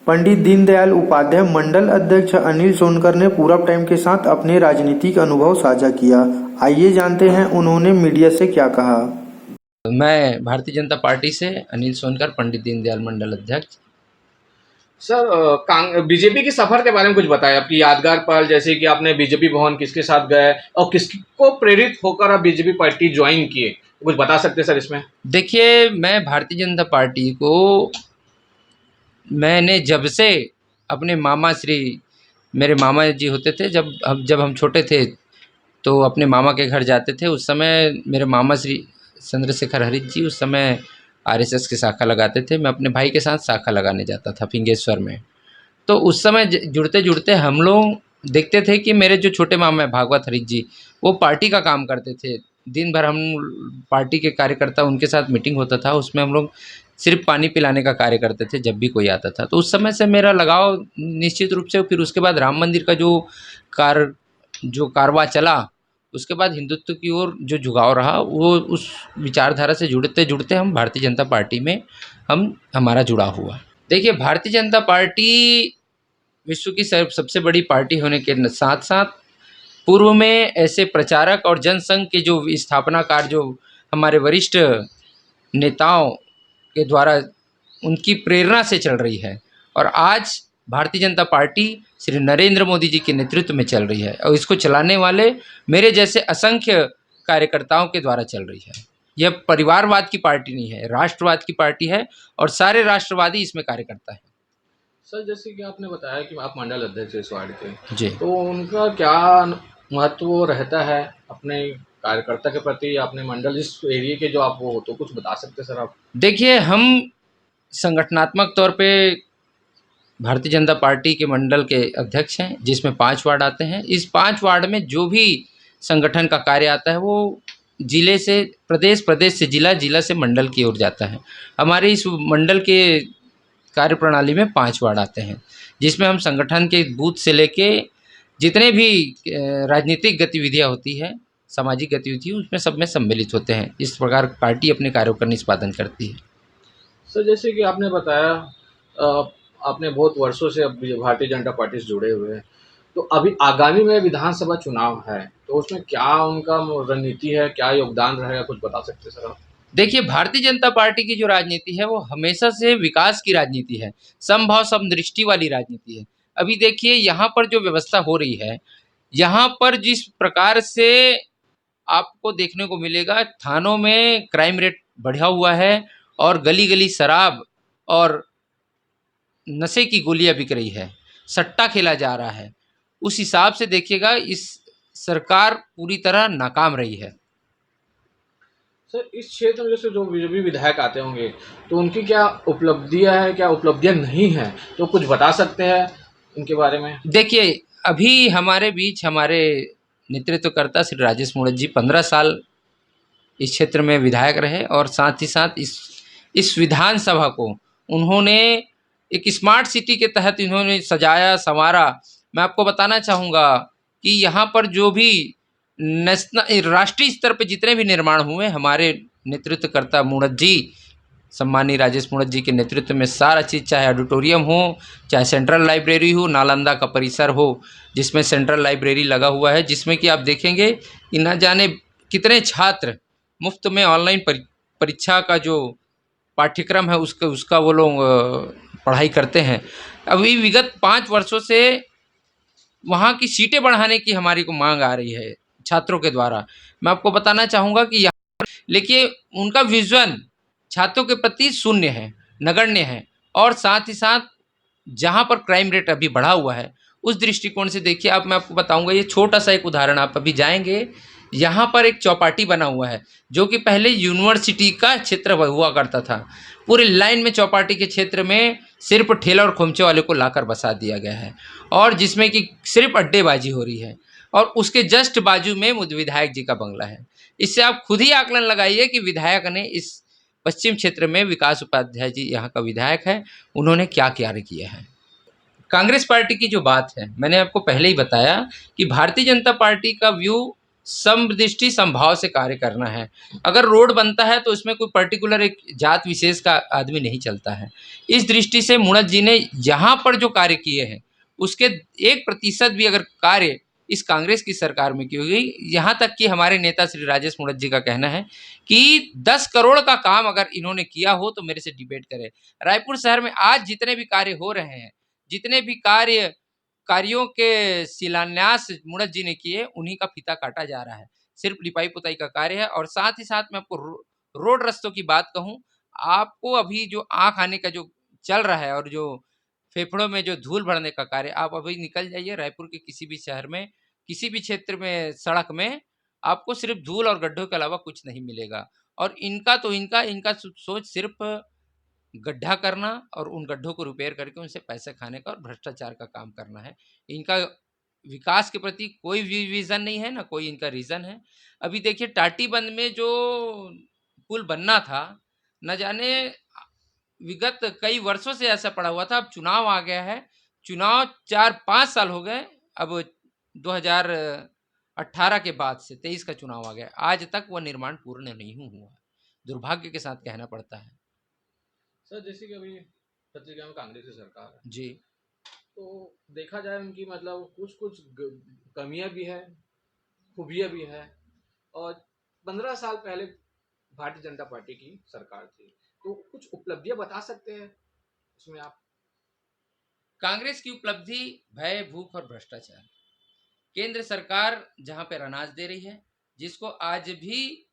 पंडित दीनदयाल उपाध्याय मंडल अध्यक्ष अनिल सोनकर ने पूरब टाइम के साथ अपने राजनीतिक अनुभव साझा किया। आइए जानते हैं उन्होंने मीडिया से क्या कहा। मैं भारतीय जनता पार्टी से अनिल सोनकर, पंडित दीनदयाल मंडल अध्यक्ष। सर, बीजेपी के सफर के बारे में कुछ बताएं, आपकी यादगार पल, जैसे कि आपने बीजेपी भवन किसके साथ गए और किसको प्रेरित होकर आप बीजेपी पार्टी ज्वाइन किए, कुछ बता सकते हैं सर इसमें? देखिए, मैं भारतीय जनता पार्टी को मैंने जब से अपने मामा श्री, मेरे मामा जी होते थे, जब हम छोटे थे तो अपने मामा के घर जाते थे। उस समय मेरे मामा श्री चंद्रशेखर हरित जी उस समय आरएसएस की शाखा लगाते थे। मैं अपने भाई के साथ शाखा लगाने जाता था फिंगेश्वर में। तो उस समय जुड़ते जुड़ते हम लोग देखते थे कि मेरे जो छोटे मामा हैं भागवत हरित जी, वो पार्टी का काम करते थे। दिन भर हम पार्टी के कार्यकर्ता, उनके साथ मीटिंग होता था, उसमें हम लोग सिर्फ पानी पिलाने का कार्य करते थे जब भी कोई आता था। तो उस समय से मेरा लगाव निश्चित रूप से, फिर उसके बाद राम मंदिर का जो कारवां चला, उसके बाद हिंदुत्व की ओर जो झुकाव रहा, वो उस विचारधारा से जुड़ते जुड़ते हम भारतीय जनता पार्टी में हमारा जुड़ाव हुआ। देखिए, भारतीय जनता पार्टी विश्व की सबसे बड़ी पार्टी होने के साथ साथ पूर्व में ऐसे प्रचारक और जनसंघ के जो स्थापनाकार, जो हमारे वरिष्ठ नेताओं के द्वारा उनकी प्रेरणा से चल रही है। और आज भारतीय जनता पार्टी श्री नरेंद्र मोदी जी के नेतृत्व में चल रही है और इसको चलाने वाले मेरे जैसे असंख्य कार्यकर्ताओं के द्वारा चल रही है। यह परिवारवाद की पार्टी नहीं है, राष्ट्रवाद की पार्टी है और सारे राष्ट्रवादी इसमें कार्यकर्ता हैं। सर, जैसे कि आपने बताया कि आप मंडल अध्यक्ष हैं इस वार्ड के, जी। तो उनका क्या महत्व रहता है अपने कार्यकर्ता के प्रति, अपने मंडल इस एरिया के जो आप वो हो, तो कुछ बता सकते हैं सर आप? देखिए, हम संगठनात्मक तौर पे भारतीय जनता पार्टी के मंडल के अध्यक्ष हैं, जिसमें 5 वार्ड आते हैं। इस 5 वार्ड में जो भी संगठन का कार्य आता है वो जिले से प्रदेश, प्रदेश से जिला, जिला से मंडल की ओर जाता है। हमारे इस मंडल के कार्यप्रणाली में 5 वार्ड आते हैं, जिसमें हम संगठन के बूथ से लेके जितने भी राजनीतिक गतिविधियाँ होती है, सामाजिक गतिविधि, उसमें सब में सम्मिलित होते हैं। इस प्रकार पार्टी अपने कार्यों का निष्पादन करती है। सर, जैसे कि आपने बताया, आपने बहुत वर्षों से अब भारतीय जनता पार्टी से जुड़े हुए हैं, तो अभी आगामी में विधानसभा चुनाव है, तो उसमें क्या उनका रणनीति है, क्या योगदान रहेगा, कुछ बता सकते हैं सर आप? देखिए, भारतीय जनता पार्टी की जो राजनीति है वो हमेशा से विकास की राजनीति है, समभाव समदृष्टि वाली राजनीति है। अभी देखिए, यहाँ पर जो व्यवस्था हो रही है, यहाँ पर जिस प्रकार से आपको देखने को मिलेगा, थानों में क्राइम रेट बढ़ा हुआ है और गली-गली शराब और नशे की गोलियाँ बिक रही है, सट्टा खेला जा रहा है। उस हिसाब से देखिएगा, इस सरकार पूरी तरह नाकाम रही है। सर, इस क्षेत्र में जैसे जो भी विधायक आते होंगे, तो उनकी क्या उपलब्धियां हैं, क्या उपलब्धियां नहीं हैं, तो कुछ बता सकते हैं उनके बारे में? देखिए, अभी हमारे बीच हमारे नेतृत्वकर्ता श्री राजेश मूणत जी 15 साल इस क्षेत्र में विधायक रहे और साथ ही साथ इस विधानसभा को उन्होंने एक स्मार्ट सिटी के तहत इन्होंने सजाया संवारा। मैं आपको बताना चाहूँगा कि यहाँ पर जो भी राष्ट्रीय स्तर पे जितने भी निर्माण हुए, हमारे नेतृत्वकर्ता मूणत जी, सम्मानीय राजेश मूणत जी के नेतृत्व में सारा चीज़, चाहे ऑडिटोरियम हो, चाहे सेंट्रल लाइब्रेरी हो, नालंदा का परिसर हो जिसमें सेंट्रल लाइब्रेरी लगा हुआ है, जिसमें कि आप देखेंगे कि न जाने कितने छात्र मुफ्त में ऑनलाइन परीक्षा का जो पाठ्यक्रम है उसका वो लोग पढ़ाई करते हैं। अभी विगत 5 वर्षों से वहाँ की सीटें बढ़ाने की हमारी को मांग आ रही है छात्रों के द्वारा। मैं आपको बताना चाहूँगा कि यहाँ लेकिन उनका विज़न छात्रों के प्रति शून्य है, नगण्य है। और साथ ही साथ जहाँ पर क्राइम रेट अभी बढ़ा हुआ है, उस दृष्टिकोण से देखिए, अब मैं आपको बताऊंगा, ये छोटा सा एक उदाहरण, आप अभी जाएंगे, यहाँ पर एक चौपाटी बना हुआ है जो कि पहले यूनिवर्सिटी का क्षेत्र हुआ करता था। पूरे लाइन में चौपाटी के क्षेत्र में सिर्फ ठेला और खोमचे वाले को लाकर बसा दिया गया है और जिसमें कि सिर्फ अड्डेबाजी हो रही है और उसके जस्ट बाजू में विधायक जी का बंगला है। इससे आप खुद ही आकलन लगाइए कि विधायक ने इस पश्चिम क्षेत्र में, विकास उपाध्याय जी यहाँ का विधायक है, उन्होंने क्या कार्य किया है। कांग्रेस पार्टी की जो बात है, मैंने आपको पहले ही बताया कि भारतीय जनता पार्टी का व्यू समदृष्टि समभाव से कार्य करना है। अगर रोड बनता है तो उसमें कोई पर्टिकुलर एक जात विशेष का आदमी नहीं चलता है। इस दृष्टि से मुणत जी ने यहाँ पर जो कार्य किए हैं उसके 1% भी अगर कार्य इस कांग्रेस की सरकार में की हुई, यहाँ तक कि हमारे नेता श्री राजेश मुणत जी का कहना है कि 10 करोड़ का काम अगर इन्होंने किया हो तो मेरे से डिबेट करें। रायपुर शहर में आज जितने भी कार्य हो रहे हैं, जितने भी कार्यों के शिलान्यास मुणत जी ने किए, उन्हीं का फीता काटा जा रहा है। सिर्फ लिपाई पुताई का कार्य है। और साथ ही साथ मैं आपको रोड रस्तों की बात कहूं, आपको अभी जो आंख आने का जो चल रहा है और जो फेफड़ों में जो धूल भरने का कार्य, आप अभी निकल जाइए रायपुर के किसी भी शहर में, किसी भी क्षेत्र में, सड़क में आपको सिर्फ धूल और गड्ढों के अलावा कुछ नहीं मिलेगा। और इनका सोच सिर्फ गड्ढा करना और उन गड्ढों को रिपेयर करके उनसे पैसे खाने का और भ्रष्टाचार का काम करना है। इनका विकास के प्रति कोई भी विजन नहीं है, ना कोई इनका रीजन है। अभी देखिए टाटीबंध में जो पुल बनना था, न जाने विगत कई वर्षों से ऐसा पड़ा हुआ था। अब चुनाव आ गया है, चुनाव 4-5 साल हो गए, अब 2018 के बाद से 23 का चुनाव आ गया, आज तक वह निर्माण पूर्ण नहीं हुआ। दुर्भाग्य के साथ कहना पड़ता है। सर जैसे कि अभी छत्तीसगढ़ में कांग्रेस की सरकार है, जी, तो देखा जाए उनकी मतलब कुछ कुछ कमियां भी है, खूबियां भी है। और 15 साल पहले भारतीय जनता पार्टी की सरकार थी, तो कुछ उपलब्धियां बता सकते हैं उसमें आप? कांग्रेस की उपलब्धि भय, भूख और भ्रष्टाचार। केंद्र सरकार जहां पर अनाज दे रही है, जिसको आज भी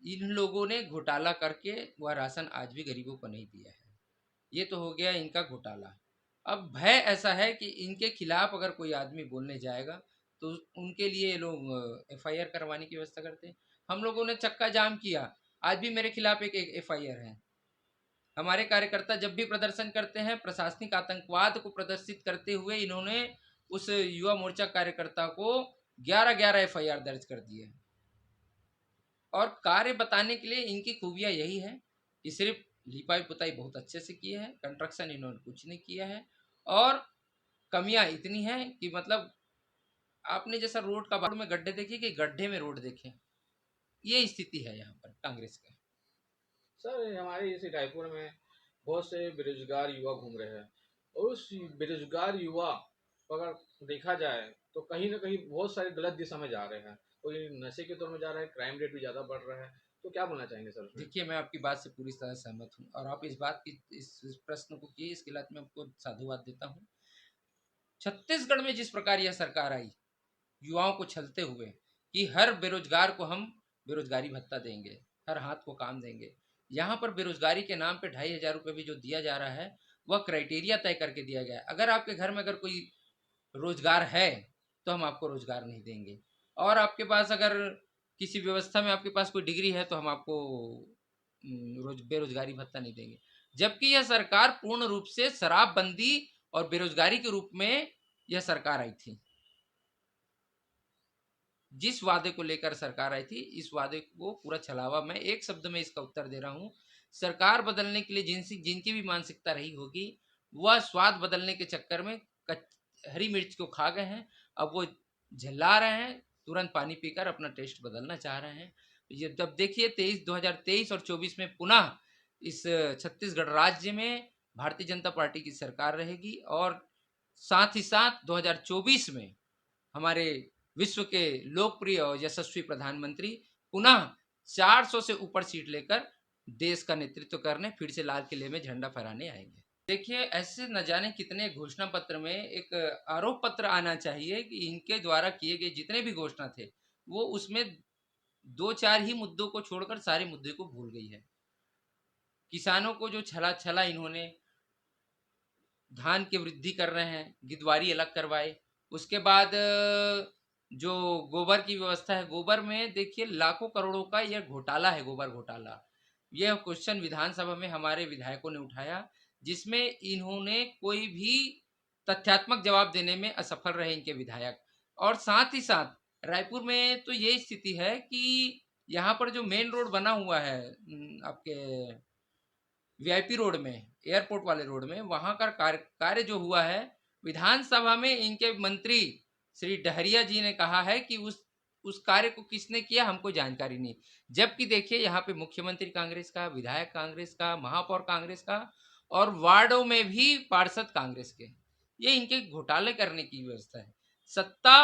इन लोगों ने घोटाला करके वह राशन आज भी गरीबों को नहीं दिया है। ये तो हो गया इनका घोटाला। अब भय ऐसा है कि इनके खिलाफ अगर कोई आदमी बोलने जाएगा तो उनके लिए ये लोग एफआईआर करवाने की व्यवस्था करते हैं। हम लोगों ने चक्का जाम किया, आज भी मेरे खिलाफ एक एफआईआर है। हमारे कार्यकर्ता जब भी प्रदर्शन करते हैं, प्रशासनिक आतंकवाद को प्रदर्शित करते हुए इन्होंने उस युवा मोर्चा कार्यकर्ता को 11-11 एफआईआर दर्ज कर दिए हैं। और कार्य बताने के लिए इनकी खूबियां यही है कि सिर्फ लिपाई पुताई बहुत अच्छे से किए हैं, कंस्ट्रक्शन इन्होंने कुछ नहीं किया है। और कमियां इतनी हैं कि मतलब आपने जैसा रोड का बाजू में गड्ढे देखे कि गड्ढे में रोड देखे, ये स्थिति है यहाँ पर कांग्रेस का। सर हमारे इस रायपुर में बहुत से बेरोजगार युवा घूम रहे हैं, और उस बेरोजगार युवा को अगर देखा जाए तो कहीं ना कहीं बहुत सारे गलत दिशा में जा रहे हैं। कोई नशे के तौर में जा रहा है, क्राइम रेट भी ज़्यादा बढ़ रहा है। तो क्या बोलना चाहेंगे सर उसमें? देखिए, मैं आपकी बात से पूरी तरह सहमत हूँ और आप इस बात की इस प्रश्न को किए, इसके लिए मैं आपको साधुवाद देता हूँ। छत्तीसगढ़ में जिस प्रकार यह सरकार आई, युवाओं को छलते हुए कि हर बेरोजगार को हम बेरोजगारी भत्ता देंगे, हर हाथ को काम देंगे, यहाँ पर बेरोजगारी के नाम पे 2,500 रुपये भी जो दिया जा रहा है वह क्राइटेरिया तय करके दिया गया है। अगर आपके घर में अगर कोई रोजगार है तो हम आपको रोजगार नहीं देंगे, और आपके पास अगर किसी व्यवस्था में आपके पास कोई डिग्री है तो हम आपको बेरोजगारी भत्ता नहीं देंगे। जबकि यह सरकार पूर्ण रूप से शराबबंदी और बेरोजगारी के रूप में यह सरकार आई थी। जिस वादे को लेकर सरकार आई थी, इस वादे को पूरा छलावा। मैं एक शब्द में इसका उत्तर दे रहा हूँ, सरकार बदलने के लिए जिनकी भी मानसिकता रही होगी, वह स्वाद बदलने के चक्कर में हरी मिर्च को खा गए हैं। अब वो झल्ला रहे हैं, तुरंत पानी पीकर अपना टेस्ट बदलना चाह रहे हैं। ये जब देखिए 2023 और 24 में पुनः इस छत्तीसगढ़ राज्य में भारतीय जनता पार्टी की सरकार रहेगी, और साथ ही साथ 2024 में हमारे विश्व के लोकप्रिय और यशस्वी प्रधानमंत्री पुनः 400 से ऊपर सीट लेकर देश का नेतृत्व करने फिर से लाल किले में झंडा फहराने आएंगे। देखिए, ऐसे न जाने कितने घोषणा पत्र में एक आरोप पत्र आना चाहिए कि इनके द्वारा किए गए जितने भी घोषणा थे वो उसमें 2-4 ही मुद्दों को छोड़कर सारे मुद्दे को भूल गई है। किसानों को जो छला इन्होंने, धान की वृद्धि कर रहे हैं, गिद्धवारी अलग करवाए। उसके बाद जो गोबर की व्यवस्था है, गोबर में देखिए लाखों करोड़ों का यह घोटाला है, गोबर घोटाला। यह क्वेश्चन विधानसभा में हमारे विधायकों ने उठाया, जिसमें इन्होंने कोई भी तथ्यात्मक जवाब देने में असफल रहे इनके विधायक। और साथ ही साथ रायपुर में तो ये स्थिति है कि यहाँ पर जो मेन रोड बना हुआ है आपके वीआईपी रोड में, एयरपोर्ट वाले रोड में, वहां का कार्य जो हुआ है, विधानसभा में इनके मंत्री श्री डहरिया जी ने कहा है कि उस कार्य को किसने किया हमको जानकारी नहीं। जबकि देखिए यहाँ पे मुख्यमंत्री कांग्रेस का, विधायक कांग्रेस का, महापौर कांग्रेस का और वार्डों में भी पार्षद कांग्रेस के। ये इनके घोटाले करने की व्यवस्था है। सत्ता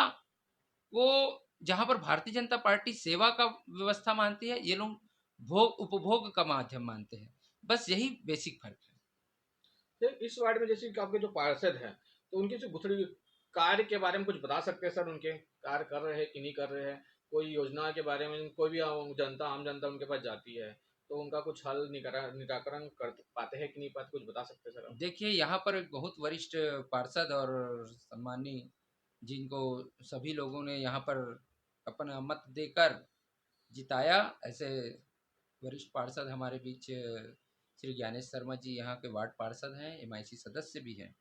को जहाँ पर भारतीय जनता पार्टी सेवा का व्यवस्था मानती है, ये लोग भोग उपभोग का माध्यम मानते हैं। बस यही बेसिक फर्क है। तो इस वार्ड में जैसे कि आपके जो पार्षद हैं, तो उनकी जो गुथड़ी कार्य के बारे में कुछ बता सकते हैं सर? उनके कार्य कर रहे हैं कि नहीं कर रहे हैं? कोई योजना के बारे में कोई भी जनता, आम जनता उनके पास जाती है, तो उनका कुछ हल निराकरण कर पाते हैं कि नहीं पाते, कुछ बता सकते हैं सर आप? देखिए यहाँ पर एक बहुत वरिष्ठ पार्षद और सम्मानी जिनको सभी लोगों ने यहाँ पर अपना मत देकर जिताया, ऐसे वरिष्ठ पार्षद हमारे बीच श्री ज्ञानेश शर्मा जी यहाँ के वार्ड पार्षद हैं, एमआईसी सदस्य भी हैं।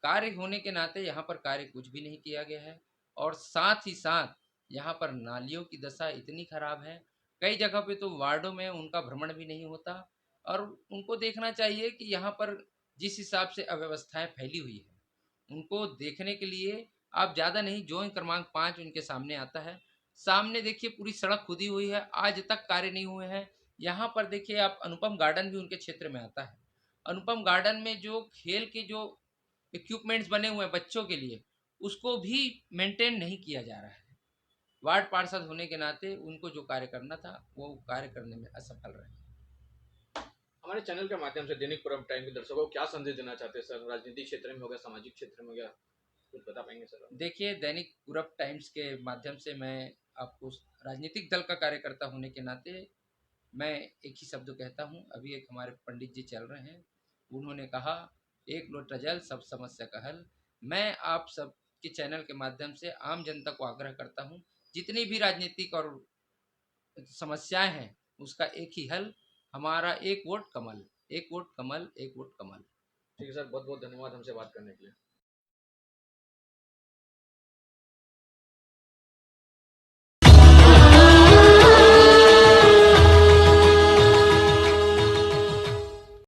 कार्य होने के नाते यहाँ पर कार्य कुछ भी नहीं किया गया है और साथ ही साथ यहाँ पर नालियों की दशा इतनी खराब है, कई जगह पे तो वार्डों में उनका भ्रमण भी नहीं होता और उनको देखना चाहिए कि यहाँ पर जिस हिसाब से अव्यवस्थाएं फैली हुई है, उनको देखने के लिए आप ज़्यादा नहीं, जोन क्रमांक 5 उनके सामने आता है। सामने देखिए पूरी सड़क खुदी हुई है, आज तक कार्य नहीं हुए हैं। यहाँ पर देखिए आप अनुपम गार्डन भी उनके क्षेत्र में आता है। अनुपम गार्डन में जो खेल के जो इक्विपमेंट्स बने हुए हैं बच्चों के लिए, उसको भी मेंटेन नहीं किया जा रहा है। वार्ड पार्षद होने के नाते उनको जो कार्य करना था वो कार्य करने में असफल रहे। हमारे चैनल के माध्यम से दैनिक पूरब टाइम के दर्शकों को क्या संदेश देना चाहते हैं सर? राजनीतिक क्षेत्र में हो गया, सामाजिक क्षेत्र में हो गया, कुछ बता पाएंगे सर आप? देखिए दैनिक पूरब टाइम्स के माध्यम से मैं आपको राजनीतिक दल का कार्यकर्ता होने के नाते मैं एक ही शब्द कहता हूँ। अभी एक हमारे पंडित जी चल रहे हैं, उन्होंने कहा एक लोटा जल सब समस्या का हल। मैं आप सब के चैनल के माध्यम से आम जनता को आग्रह करता हूँ, जितनी भी राजनीतिक और समस्याएं हैं उसका एक ही हल, हमारा एक वोट कमल, एक वोट कमल, एक वोट कमल। ठीक है सर, बहुत बहुत धन्यवाद हमसे बात करने के लिए।